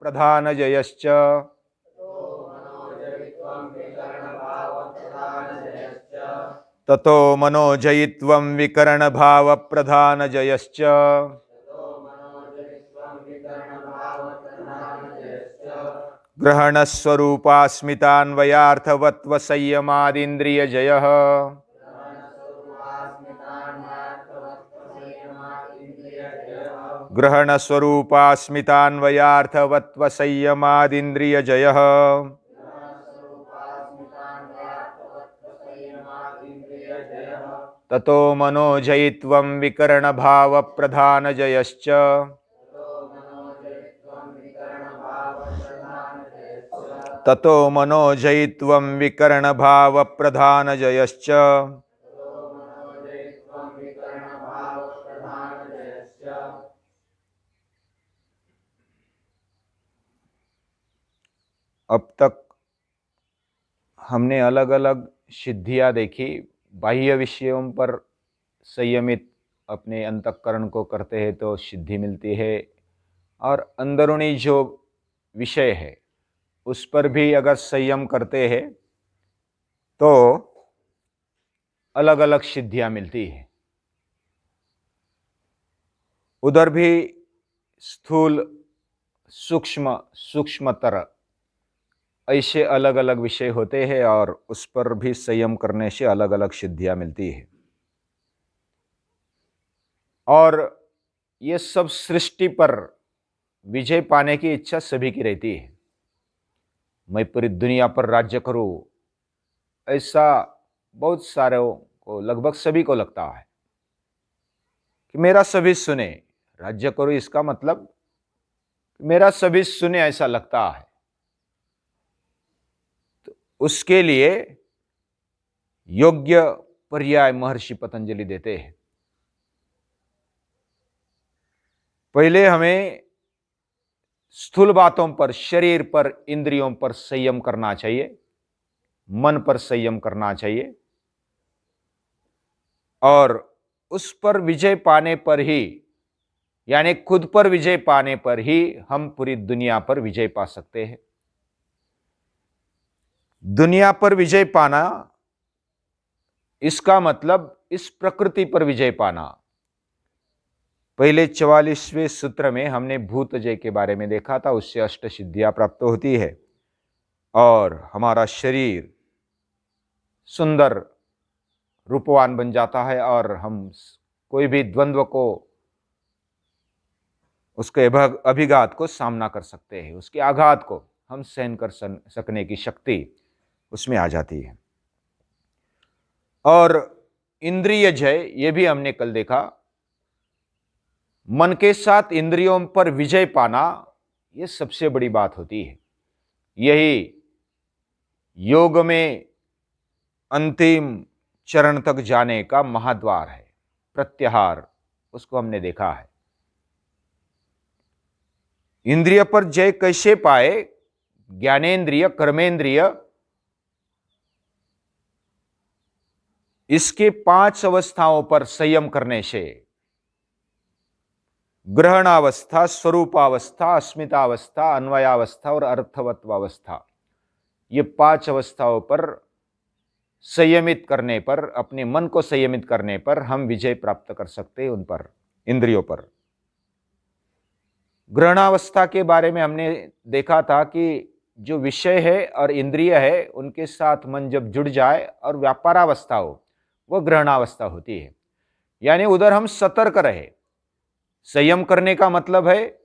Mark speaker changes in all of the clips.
Speaker 1: प्रधानजयश्च ततो मनोजयित्वं विकरणभावप्रधानजयश्च ग्रहणस्वरूपास्मितान्वयार्थवत्वसंयमादिन्द्रियजयः ग्रहणस्वरूपास्मितान्वयार्थवत्वसंयमादिन्द्रियजयः ततो मनोजयित्वं विकरणभावप्रधानजयश्च ततो मनोजयित्वं विकरणभावप्रधानजयश्च अब तक हमने अलग अलग सिद्धियां देखी। बाह्य विषयों पर संयमित अपने अंतःकरण को करते हैं तो सिद्धि मिलती है, और अंदरूनी जो विषय है उस पर भी अगर संयम करते हैं तो अलग अलग सिद्धियां मिलती है। उधर भी स्थूल सूक्ष्म सूक्ष्मतर ऐसे अलग अलग विषय होते हैं और उस पर भी संयम करने से अलग अलग सिद्धियां मिलती है। और ये सब सृष्टि पर विजय पाने की इच्छा सभी की रहती है। मैं पूरी दुनिया पर राज्य करूं, ऐसा बहुत सारों को, लगभग सभी को लगता है कि मेरा सभी सुने। राज्य करूं इसका मतलब मेरा सभी सुने, ऐसा लगता है। तो उसके लिए योग्य पर्याय महर्षि पतंजलि देते हैं। पहले हमें स्थूल बातों पर, शरीर पर, इंद्रियों पर संयम करना चाहिए, मन पर संयम करना चाहिए, और उस पर विजय पाने पर ही, यानी खुद पर विजय पाने पर ही हम पूरी दुनिया पर विजय पा सकते हैं। दुनिया पर विजय पाना इसका मतलब इस प्रकृति पर विजय पाना। पहले 44वें सूत्र में हमने भूत जय के बारे में देखा था। उससे अष्ट सिद्धियां प्राप्त होती है और हमारा शरीर सुंदर रूपवान बन जाता है, और हम कोई भी द्वंद्व को, उसके अभिघात को सामना कर सकते हैं। उसके आघात को हम सहन कर सकने की शक्ति उसमें आ जाती है। और इंद्रिय जय, ये भी हमने कल देखा। मन के साथ इंद्रियों पर विजय पाना, यह सबसे बड़ी बात होती है। यही योग में अंतिम चरण तक जाने का महाद्वार है, प्रत्याहार, उसको हमने देखा है। इंद्रिय पर जय कैसे पाए? ज्ञानेंद्रिय, कर्मेंद्रिय, इसके 5 अवस्थाओं पर संयम करने से ग्रहणावस्था, स्वरूपावस्था, अस्मितावस्था, अन्वयावस्था और अर्थवत्वावस्था, ये 5 अवस्थाओं पर संयमित करने पर, अपने मन को संयमित करने पर हम विजय प्राप्त कर सकते हैं उन पर, इंद्रियों पर। ग्रहणावस्था के बारे में हमने देखा था कि जो विषय है और इंद्रिय है उनके साथ मन जब जुड़ जाए और व्यापारावस्था हो, वह ग्रहणावस्था होती है। यानी उधर हम सतर्क रहे। संयम करने का मतलब है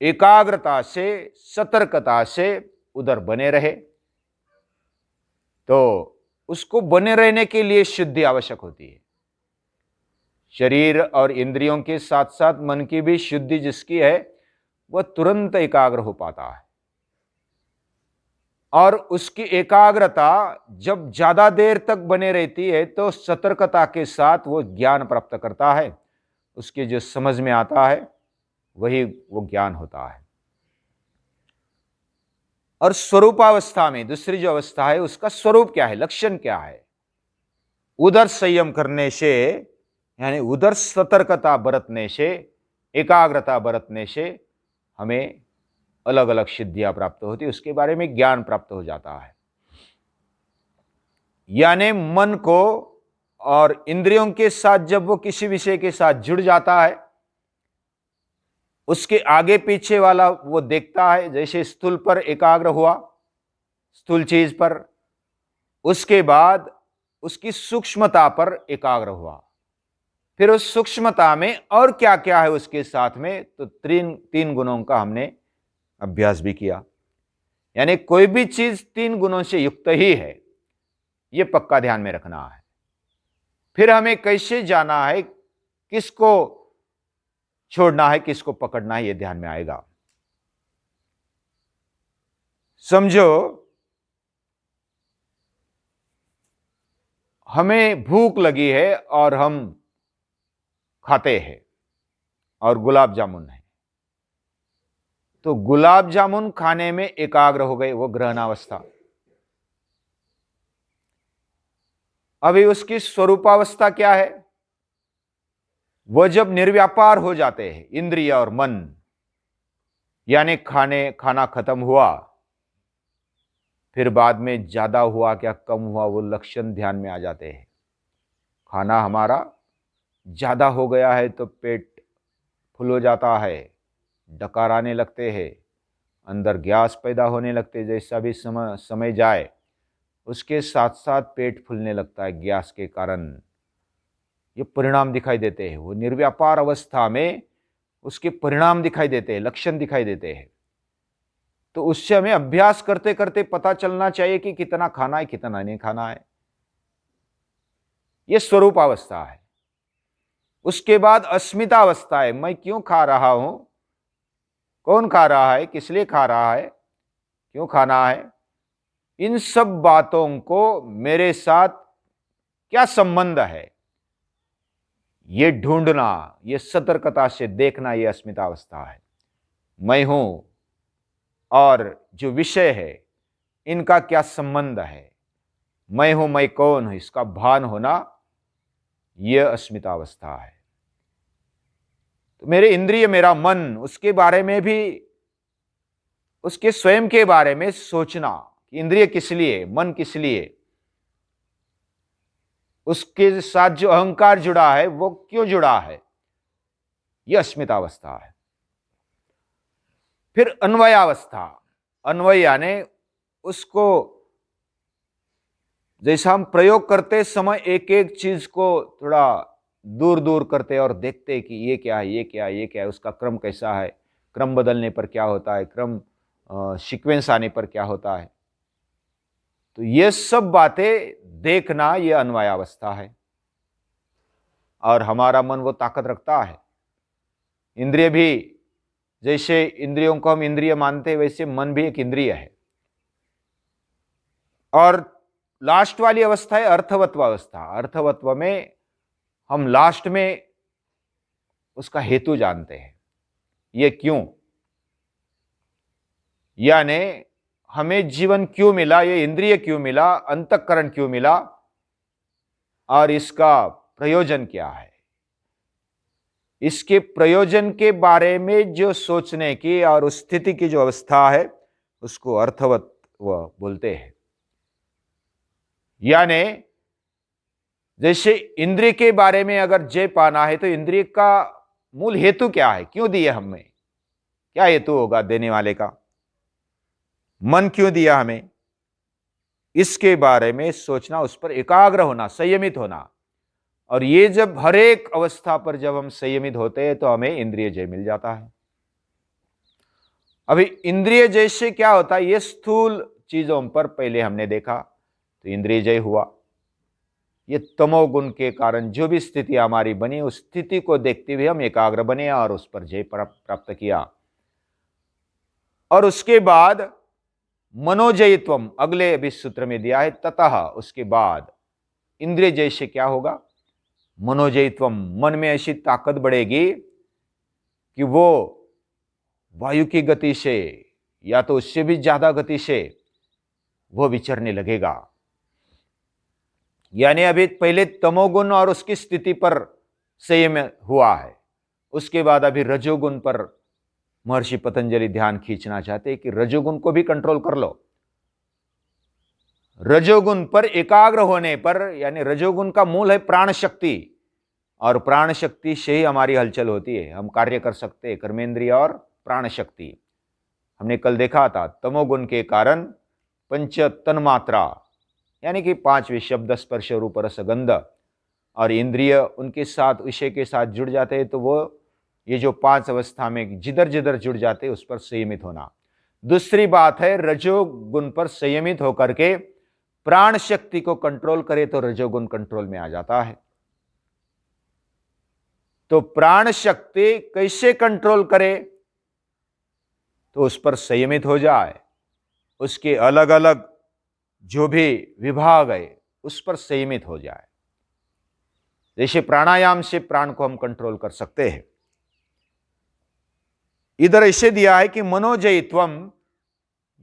Speaker 1: एकाग्रता से, सतर्कता से उधर बने रहे। तो उसको बने रहने के लिए शुद्धि आवश्यक होती है। शरीर और इंद्रियों के साथ साथ मन की भी शुद्धि जिसकी है, वह तुरंत एकाग्र हो पाता है। और उसकी एकाग्रता जब ज्यादा देर तक बने रहती है तो सतर्कता के साथ वो ज्ञान प्राप्त करता है। उसके जो समझ में आता है वही वो ज्ञान होता है। और स्वरूपावस्था में दूसरी जो अवस्था है, उसका स्वरूप क्या है, लक्षण क्या है, उधर संयम करने से, यानी उधर सतर्कता बरतने से, एकाग्रता बरतने से हमें अलग अलग सिद्धियां प्राप्त होती, उसके बारे में ज्ञान प्राप्त हो जाता है। यानी मन को और इंद्रियों के साथ जब वो किसी विषय के साथ जुड़ जाता है, उसके आगे पीछे वाला वो देखता है, जैसे स्थूल पर एकाग्र हुआ, स्थूल चीज पर, उसके बाद उसकी सूक्ष्मता पर एकाग्र हुआ, फिर उस सूक्ष्मता में और क्या क्या है उसके साथ में, तो तीन गुणों का हमने अभ्यास भी किया। यानी कोई भी चीज 3 गुणों से युक्त ही है, यह पक्का ध्यान में रखना है। फिर हमें कैसे जाना है, किसको छोड़ना है, किसको पकड़ना है, यह ध्यान में आएगा। समझो हमें भूख लगी है और हम खाते हैं और गुलाब जामुन है, तो गुलाब जामुन खाने में एकाग्र हो गए, वो ग्रहणावस्था। अभी उसकी स्वरूपावस्था क्या है, वह जब निर्व्यापार हो जाते हैं इंद्रिय और मन, यानी खाना खत्म हुआ, फिर बाद में ज्यादा हुआ क्या कम हुआ, वो लक्षण ध्यान में आ जाते हैं। खाना हमारा ज्यादा हो गया है तो पेट फुल हो जाता है, डकार आने लगते हैं, अंदर गैस पैदा होने लगते, जैसा भी समय जाए उसके साथ साथ पेट फूलने लगता है गैस के कारण। ये परिणाम दिखाई देते हैं, वो निर्व्यापार अवस्था में उसके परिणाम दिखाई देते हैं, लक्षण दिखाई देते हैं। तो उससे हमें अभ्यास करते करते पता चलना चाहिए कि कितना खाना है, कितना नहीं खाना है। यह स्वरूप अवस्था है। उसके बाद अस्मिता अवस्था है, मैं क्यों खा रहा हूं, कौन खा रहा है, किस लिए खा रहा है, क्यों खाना है, इन सब बातों को मेरे साथ क्या संबंध है, ये ढूंढना, ये सतर्कता से देखना, ये अस्मिता अवस्था है। मैं हूं और जो विषय है इनका क्या संबंध है, मैं हूं, मैं कौन हूं, इसका भान होना, यह अस्मिता अवस्था है। तो मेरे इंद्रिय, मेरा मन, उसके बारे में भी, उसके स्वयं के बारे में सोचना, इंद्रिय किस लिए, मन किस लिए, उसके साथ जो अहंकार जुड़ा है वो क्यों जुड़ा है, यह अस्मिता अवस्था है। फिर अन्वयावस्था, अन्वय यानी उसको जैसा हम प्रयोग करते समय एक एक चीज को थोड़ा दूर दूर करते और देखते कि ये क्या है, ये क्या है, ये क्या है, उसका क्रम कैसा है, क्रम बदलने पर क्या होता है, क्रम सीक्वेंस आने पर क्या होता है। तो ये सब बातें देखना, ये अन्वयावस्था है। और हमारा मन वो ताकत रखता है। इंद्रिय भी, जैसे इंद्रियों को हम इंद्रिय मानते हैं, वैसे मन भी एक इंद्रिय है। और लास्ट वाली अवस्था है अर्थवत्व अवस्था। अर्थवत्व में हम लास्ट में उसका हेतु जानते हैं, ये क्यों, यानी हमें जीवन क्यों मिला, ये इंद्रिय क्यों मिला, अंतःकरण क्यों मिला, और इसका प्रयोजन क्या है। इसके प्रयोजन के बारे में जो सोचने की और उस स्थिति की जो अवस्था है, उसको अर्थवत्व बोलते हैं। यानी जैसे इंद्रिय के बारे में अगर जय पाना है तो इंद्रिय का मूल हेतु क्या है, क्यों दिया हमें, क्या हेतु होगा देने वाले का, मन क्यों दिया हमें, इसके बारे में सोचना, उस पर एकाग्र होना, संयमित होना। और ये जब हर एक अवस्था पर जब हम संयमित होते हैं तो हमें इंद्रिय जय मिल जाता है। अभी इंद्रिय जय से क्या होता है, ये स्थूल चीजों पर पहले हमने देखा तो इंद्रिय जय हुआ। ये तमोगुण के कारण जो भी स्थिति हमारी बनी, उस स्थिति को देखते हुए हम एकाग्र बने और उस पर जय प्राप्त किया। और उसके बाद मनोजयत्वम अगले अभी सूत्र में दिया है, ततः उसके बाद इंद्रिय जय से क्या होगा, मनोजयत्वम, मन में ऐसी ताकत बढ़ेगी कि वो वायु की गति से या तो उससे भी ज्यादा गति से वो विचरने लगेगा। यानी अभी पहले तमोगुण और उसकी स्थिति पर संयम हुआ है, उसके बाद अभी रजोगुण पर महर्षि पतंजलि ध्यान खींचना चाहते हैं कि रजोगुण को भी कंट्रोल कर लो। रजोगुण पर एकाग्र होने पर, यानी रजोगुण का मूल है प्राण शक्ति, और प्राण शक्ति से ही हमारी हलचल होती है, हम कार्य कर सकते हैं, कर्मेंद्रिय और प्राण शक्ति। हमने कल देखा था तमोगुण के कारण पंच तन्मात्रा यानी कि 5 शब्द स्पर्श रूप रस गंध और इंद्रिय उनके साथ विषय के साथ जुड़ जाते हैं, तो वो ये जो 5 अवस्था में जिधर जिधर जुड़ जाते हैं उस पर संयमित होना। दूसरी बात है रजोगुण पर संयमित होकर के प्राण शक्ति को कंट्रोल करे तो रजोगुण कंट्रोल में आ जाता है। तो प्राण शक्ति कैसे कंट्रोल करे, तो उस पर संयमित हो जाए, उसके अलग अलग जो भी विभाग है उस पर संयमित हो जाए। जैसे प्राणायाम से प्राण को हम कंट्रोल कर सकते हैं। इधर ऐसे दिया है कि मनोजयित्वम,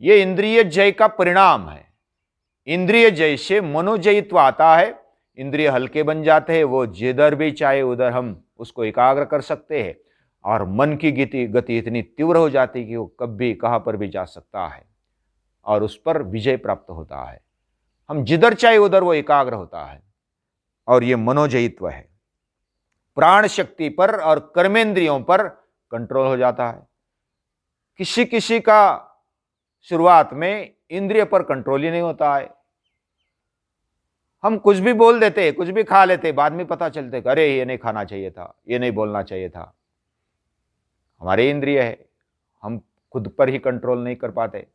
Speaker 1: ये इंद्रिय जय का परिणाम है। इंद्रिय जय से मनोजयित्व आता है, इंद्रिय हल्के बन जाते हैं, वो जिधर भी चाहे उधर हम उसको एकाग्र कर सकते हैं, और मन की गति इतनी तीव्र हो जाती है कि वो कभी कहां पर भी जा सकता है और उस पर विजय प्राप्त होता है। हम जिधर चाहे उधर वो एकाग्र होता है, और ये मनोजयित्व है। प्राण शक्ति पर और कर्मेंद्रियों पर कंट्रोल हो जाता है। किसी किसी का शुरुआत में इंद्रिय पर कंट्रोल ही नहीं होता है, हम कुछ भी बोल देते, कुछ भी खा लेते, बाद में पता चलते कि अरे ये नहीं खाना चाहिए था, ये नहीं बोलना चाहिए था। हमारे इंद्रिय है, हम खुद पर ही कंट्रोल नहीं कर पाते।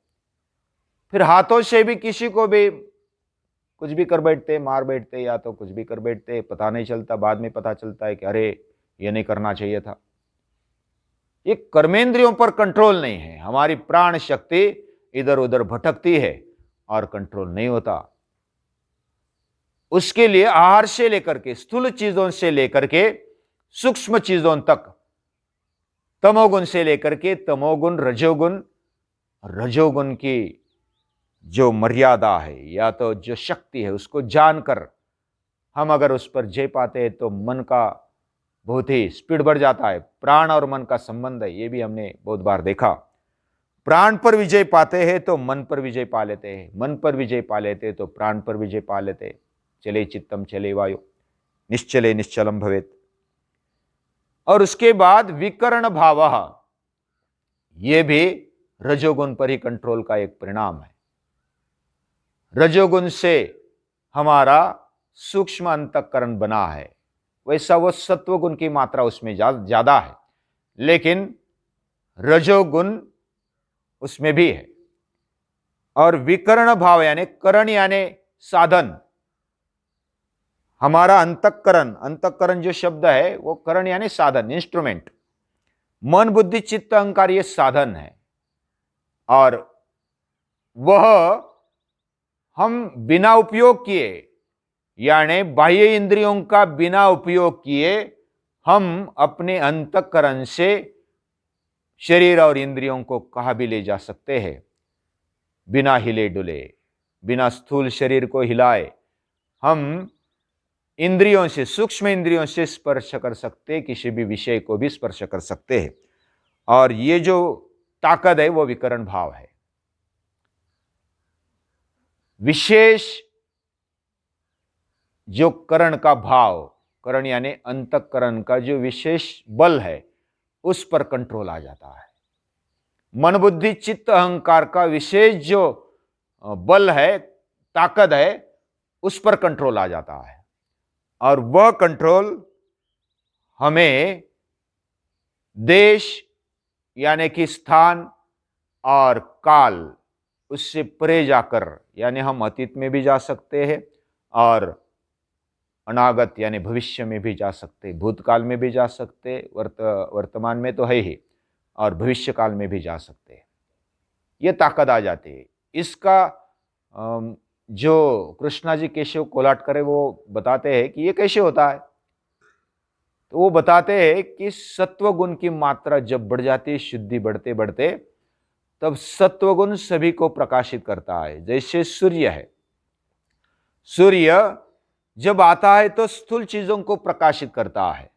Speaker 1: फिर हाथों से भी किसी को भी कुछ भी कर बैठते, मार बैठते, या तो कुछ भी कर बैठते, पता नहीं चलता, बाद में पता चलता है कि अरे ये नहीं करना चाहिए था। ये कर्मेंद्रियों पर कंट्रोल नहीं है, हमारी प्राण शक्ति इधर उधर भटकती है और कंट्रोल नहीं होता। उसके लिए आहार से लेकर के, स्थूल चीजों से लेकर के सूक्ष्म चीजों तक, तमोगुण से लेकर के तमोगुण, रजोगुण, रजोगुण की जो मर्यादा है या तो जो शक्ति है उसको जानकर हम अगर उस पर जय पाते हैं तो मन का बहुत ही स्पीड बढ़ जाता है। प्राण और मन का संबंध है, ये भी हमने बहुत बार देखा। प्राण पर विजय पाते हैं तो मन पर विजय पा लेते हैं, मन पर विजय पा लेते हैं तो प्राण पर विजय पा लेते हैं। चले चित्तम चले वायु, निश्चले निश्चलम भवेत। और उसके बाद विकर्ण भावः, यह भी रजोगुण पर ही कंट्रोल का एक परिणाम है। रजोगुण से हमारा सूक्ष्म अंतःकरण बना है, वैसा वो सत्वगुण की मात्रा उसमें ज्यादा है, लेकिन रजोगुण उसमें भी है। और विकर्ण भाव यानी करण यानी साधन, हमारा अंतःकरण, अंतःकरण जो शब्द है वो करण यानी साधन, इंस्ट्रूमेंट। मन बुद्धि चित्त अहंकार ये साधन है, और वह हम बिना उपयोग किए, यानी बाह्य इंद्रियों का बिना उपयोग किए हम अपने अंतःकरण से शरीर और इंद्रियों को कहां भी ले जा सकते हैं, बिना हिले डुले, बिना स्थूल शरीर को हिलाए हम इंद्रियों से, सूक्ष्म इंद्रियों से स्पर्श कर सकते, किसी भी विषय को भी स्पर्श कर सकते हैं। और ये जो ताकत है वो विकरण भाव है। विशेष जो करण का भाव, करण यानी अंतःकरण का जो विशेष बल है उस पर कंट्रोल आ जाता है। मन बुद्धि चित्त अहंकार का विशेष जो बल है, ताकत है, उस पर कंट्रोल आ जाता है। और वह कंट्रोल हमें देश यानी कि स्थान और काल उससे परे जाकर, यानी हम अतीत में भी जा सकते हैं और अनागत यानी भविष्य में भी जा सकते, भूतकाल में भी जा सकते, वर्तमान में तो है ही, और भविष्य काल में भी जा सकते। ये ताकत आ जाती है। इसका जो कृष्णा जी केशव कोलाटकर वो बताते हैं कि ये कैसे होता है, तो वो बताते हैं कि सत्वगुण की मात्रा जब बढ़ जाती है, शुद्धि बढ़ते बढ़ते, तब सत्वगुण सभी को प्रकाशित करता है। जैसे सूर्य है, सूर्य जब आता है तो स्थूल चीजों को प्रकाशित करता है,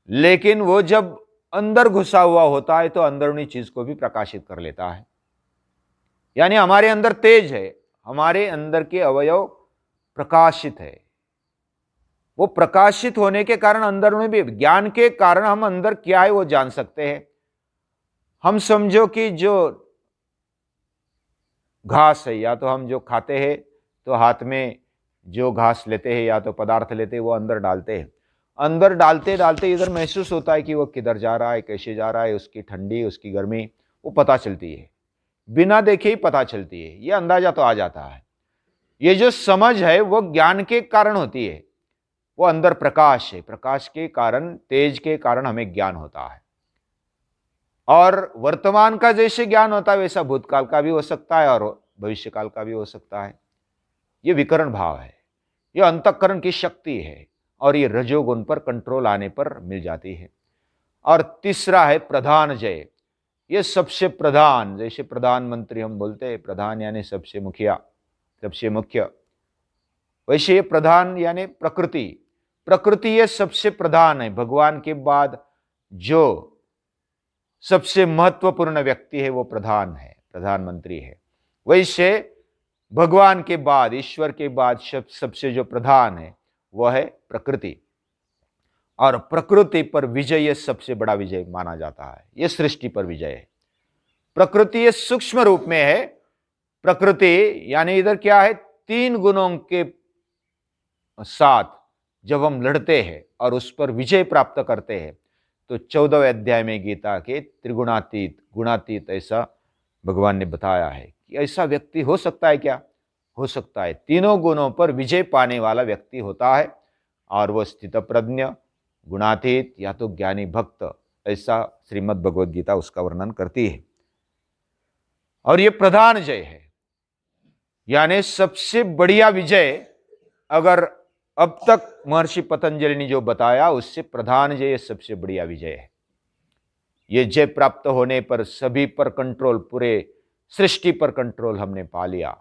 Speaker 1: लेकिन वो जब अंदर घुसा हुआ होता है तो अंदरूनी चीज को भी प्रकाशित कर लेता है। यानी हमारे अंदर तेज है, हमारे अंदर के अवयव प्रकाशित है। वो प्रकाशित होने के कारण अंदर में भी ज्ञान के कारण हम अंदर क्या है वो जान सकते हैं। हम समझो कि जो घास है, या तो हम जो खाते हैं तो हाथ में जो घास लेते हैं या तो पदार्थ लेते हैं वो अंदर डालते हैं। अंदर डालते डालते इधर महसूस होता है कि वो किधर जा रहा है, कैसे जा रहा है, उसकी ठंडी उसकी गर्मी वो पता चलती है, बिना देखे ही पता चलती है, ये अंदाजा तो आ जाता है। ये जो समझ है वो ज्ञान के कारण होती है। वो अंदर प्रकाश है, प्रकाश के कारण, तेज के कारण हमें ज्ञान होता है। और वर्तमान का जैसे ज्ञान होता है वैसा भूतकाल का भी हो सकता है और भविष्य काल का भी हो सकता है। ये विकरण भाव है, ये अंतःकरण की शक्ति है और ये रजोगुण पर कंट्रोल आने पर मिल जाती है। और तीसरा है प्रधान जय। ये सबसे प्रधान, जैसे प्रधानमंत्री हम बोलते हैं, प्रधान यानी सबसे मुखिया, सबसे मुख्य, वैसे ये प्रधान यानी प्रकृति। प्रकृति ये सबसे प्रधान है। भगवान के बाद जो सबसे महत्वपूर्ण व्यक्ति है वो प्रधान है, प्रधानमंत्री है। वैसे भगवान के बाद, ईश्वर के बाद सबसे जो प्रधान है वह है प्रकृति। और प्रकृति पर विजय ये सबसे बड़ा विजय माना जाता है। ये सृष्टि पर विजय है। प्रकृति ये सूक्ष्म रूप में है। प्रकृति यानी इधर क्या है, तीन गुणों के साथ जब हम लड़ते हैं और उस पर विजय प्राप्त करते हैं तो 14वें अध्याय में गीता के त्रिगुणातीत, गुणातीत ऐसा भगवान ने बताया है कि ऐसा व्यक्ति हो सकता है क्या? हो सकता है। तीनों गुणों पर विजय पाने वाला व्यक्ति होता है और वह स्थितप्रज्ञ, गुणातीत या तो ज्ञानी भक्त, ऐसा श्रीमद् भगवद गीता उसका वर्णन करती है। और ये प्रधान जय है, यानी सबसे बढ़िया विजय। अगर अब तक महर्षि पतंजलि ने जो बताया उससे प्रधान जय सबसे बढ़िया विजय है। ये जय प्राप्त होने पर सभी पर कंट्रोल, पूरे सृष्टि पर कंट्रोल हमने पा लिया।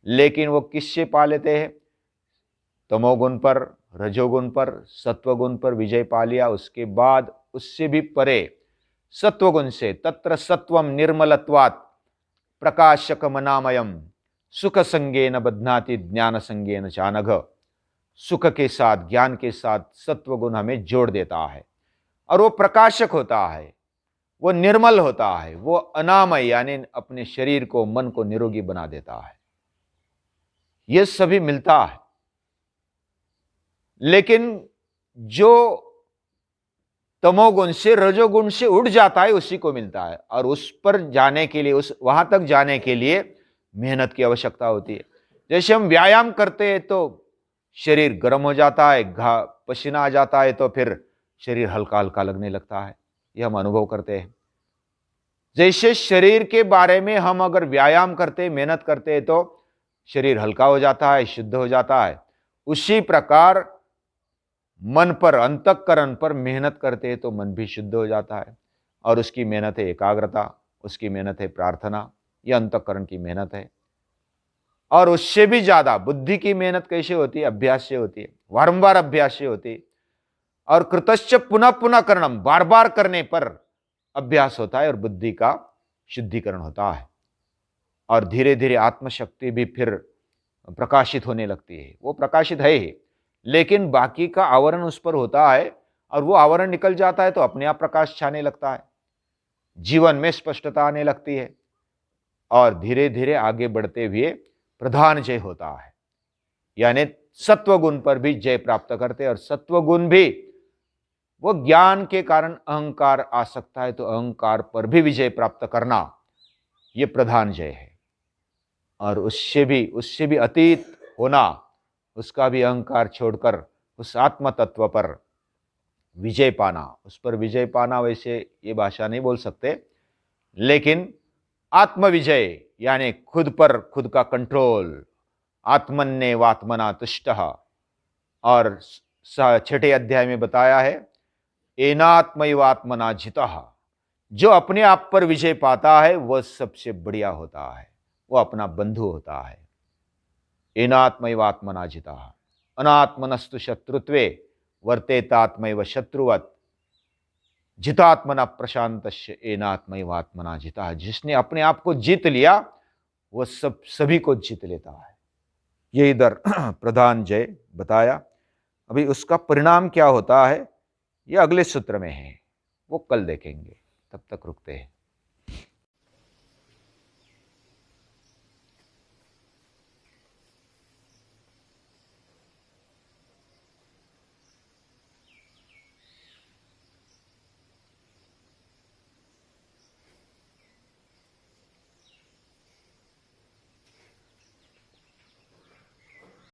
Speaker 1: लेकिन वो किससे पा लेते हैं? तमोगुण पर, रजोगुण पर, सत्वगुण पर विजय पा लिया। उसके बाद उससे भी परे सत्वगुण से, तत्र सत्वम निर्मलत्वात् प्रकाशकमनामयम सुख संगेन बध्नाति ज्ञान संगेन चानघ। सुख के साथ, ज्ञान के साथ सत्वगुण हमें जोड़ देता है और वो प्रकाशक होता है, वो निर्मल होता है, वो अनामय यानी अपने शरीर को, मन को निरोगी बना देता है। ये सभी मिलता है। लेकिन जो तमोगुण से, रजोगुण से उठ जाता है उसी को मिलता है। और उस पर जाने के लिए, उस वहां तक जाने के लिए मेहनत की आवश्यकता होती है। जैसे हम व्यायाम करते हैं तो शरीर गर्म हो जाता है, पसीना आ जाता है तो फिर शरीर हल्का हल्का लगने लगता है, ये हम अनुभव करते हैं। जैसे शरीर के बारे में हम अगर व्यायाम करते, मेहनत करते हैं तो शरीर हल्का हो जाता है, शुद्ध हो जाता है। उसी प्रकार मन पर, अंतःकरण पर मेहनत करते हैं तो मन भी शुद्ध हो जाता है। और उसकी मेहनत है एकाग्रता, उसकी मेहनत है प्रार्थना, यह अंतःकरण की मेहनत है। और उससे भी ज्यादा बुद्धि की मेहनत कैसे होती है? अभ्यास से होती है, वारंबार अभ्यास से होती है। और कृतश्च पुनः पुनः करणम, बार बार करने पर अभ्यास होता है और बुद्धि का शुद्धिकरण होता है। और धीरे धीरे आत्मशक्ति भी फिर प्रकाशित होने लगती है। वो प्रकाशित है ही, लेकिन बाकी का आवरण उस पर होता है और वो आवरण निकल जाता है तो अपने आप प्रकाश छाने लगता है, जीवन में स्पष्टता आने लगती है और धीरे धीरे आगे बढ़ते हुए प्रधान जय होता है। यानी सत्वगुण पर भी जय प्राप्त करते हैं। और सत्वगुण भी वो ज्ञान के कारण अहंकार आ सकता है तो अहंकार पर भी विजय प्राप्त करना, ये प्रधान जय है। और उससे भी अतीत होना, उसका भी अहंकार छोड़कर उस आत्म तत्व पर विजय पाना, उस पर विजय पाना, वैसे ये भाषा नहीं बोल सकते, लेकिन आत्म विजय यानी खुद पर खुद का कंट्रोल, आत्मन्येवात्मना तुष्टः। और 6ठे अध्याय में बताया है एनात्मैवात्मना जितः। जो अपने आप पर विजय पाता है वह सबसे बढ़िया होता है, वो अपना बंधु होता है। एनात्मैवात्मना जितः अनात्मनस्तु शत्रुत्वे वर्तेतात्मैव शत्रुवत्। जितात्मना प्रशांतस्य एनात्मैवात्मना जिता। जिसने अपने आप को जीत लिया वो सभी को जीत लेता है। ये इधर प्रधान जय बताया। अभी उसका परिणाम क्या होता है ये अगले सूत्र में है, वो कल देखेंगे। तब तक रुकते हैं।